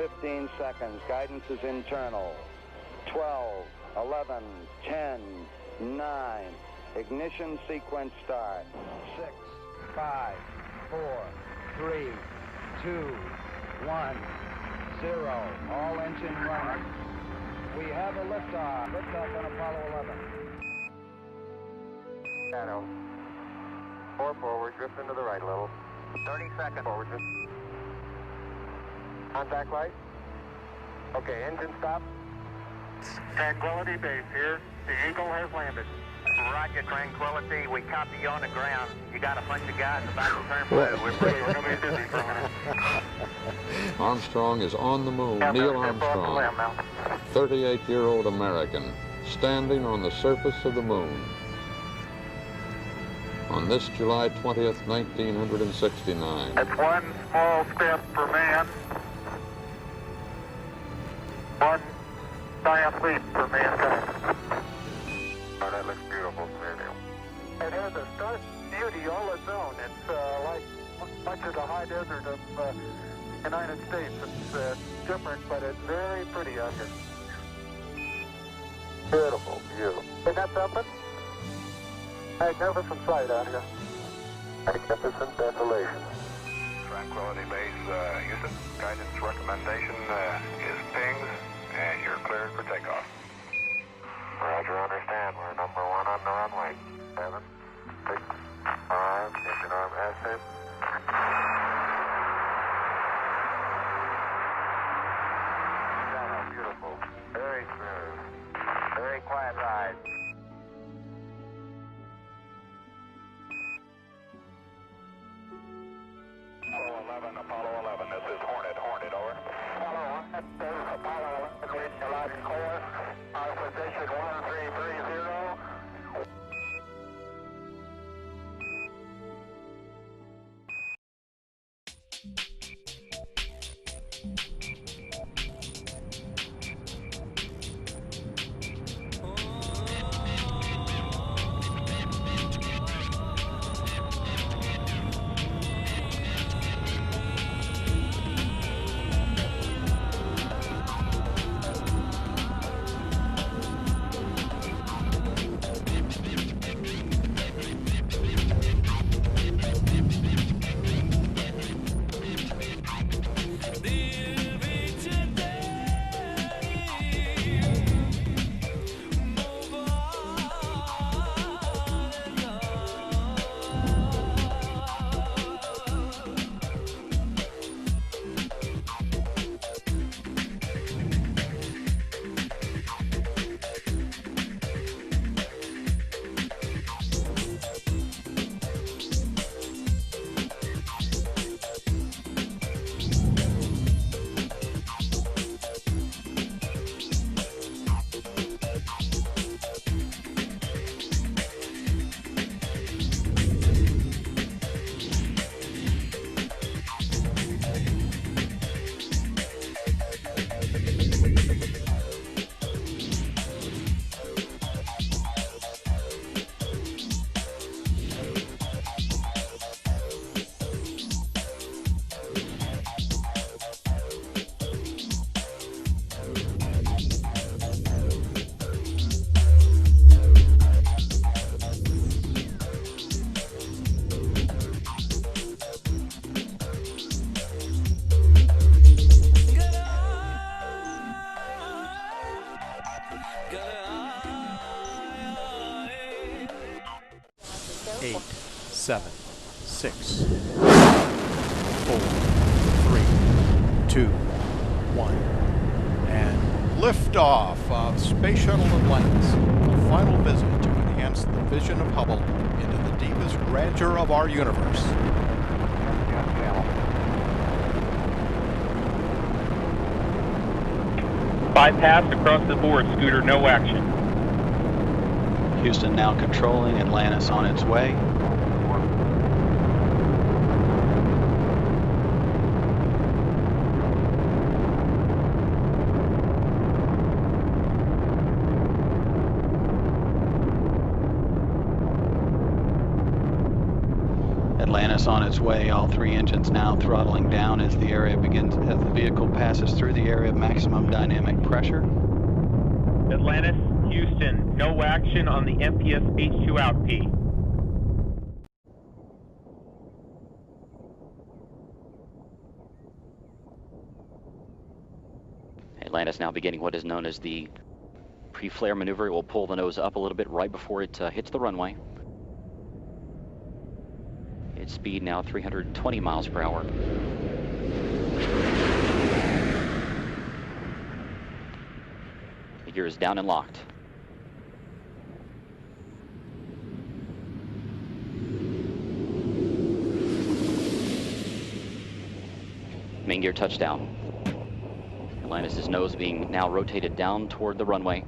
15 seconds. Guidance is internal. 12, 11, 10, 9. Ignition sequence start. 6, 5, 4, 3, 2, 1, 0. All engine running. We have a liftoff. Liftoff on Apollo 11. Shadow. 4 forward, drift into the right a little. 30 seconds forward. Contact light. Okay, engine stop. Tranquility Base here. The Eagle has landed. Roger, Tranquility. We copy you on the ground. You got a bunch of guys about to turn blue. We're going to be busy for a minute. Armstrong is on the moon. Neil Armstrong, 38-year-old American, standing on the surface of the moon. On this July 20th, 1969. That's one small step for man. One giant leap for mankind. Oh, that looks beautiful, Neil. It has a stark beauty all its own. It's like much of the high desert of the United States. It's different, but it's very pretty out here. Beautiful view. Isn't that something? Magnificent sight out here. Magnificent desolation. Tranquility Base, Houston. Guidance recommendation is pings, and you're cleared for takeoff. Roger, understand. We're number 1 on the runway. 7, 6, 5, engine arm ascent. Beautiful. Very smooth. Very quiet ride. Apollo 11, this is Hornet, over. Apollo 1, this is Apollo 11, reach the launch course. Our position 1330. Eight, 7, 6, 4, 3, 2, 1, and liftoff of Space Shuttle Atlantis, a final visit to enhance the vision of Hubble into the deepest grandeur of our universe. Bypass across the board, Scooter, no action. Houston now controlling Atlantis on its way. Atlantis on its way, all 3 engines now throttling down as the vehicle passes through the area of maximum dynamic pressure. Atlantis, Houston, no action on the MPS H2 out P. Atlantis now beginning what is known as the pre-flare maneuver. It will pull the nose up a little bit right before it hits the runway. Its speed now 320 miles per hour. The gear is down and locked. Main gear touchdown. Atlantis' nose being now rotated down toward the runway.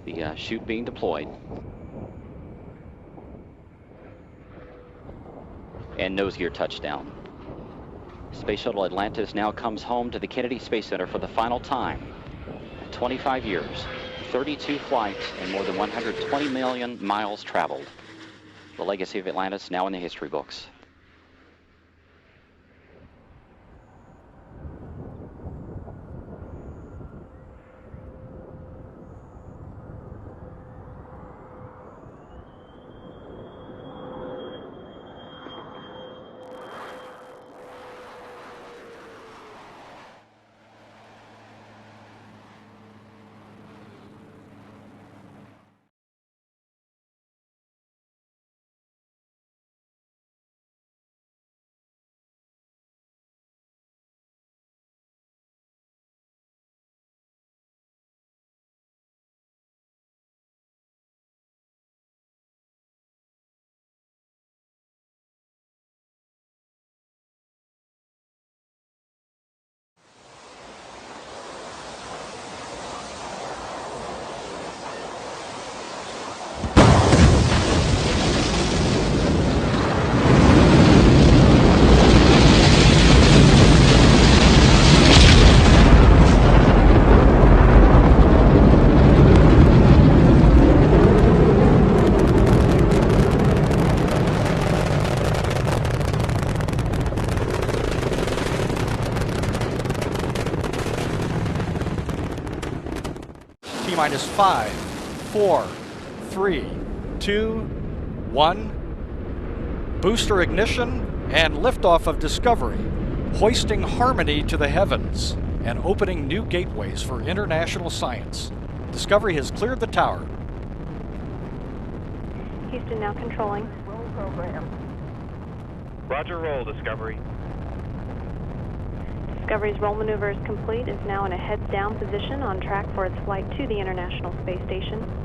The chute being deployed. And nose gear touchdown. Space Shuttle Atlantis now comes home to the Kennedy Space Center for the final time. 25 years, 32 flights, and more than 120 million miles traveled. The legacy of Atlantis now in the history books. T-minus 5, 4, 3, 2, 1. Booster ignition and liftoff of Discovery, hoisting harmony to the heavens and opening new gateways for international science. Discovery has cleared the tower. Houston now controlling. Roll program. Roger, roll, Discovery. Discovery's roll maneuver is complete. Is now in a heads-down position on track for its flight to the International Space Station.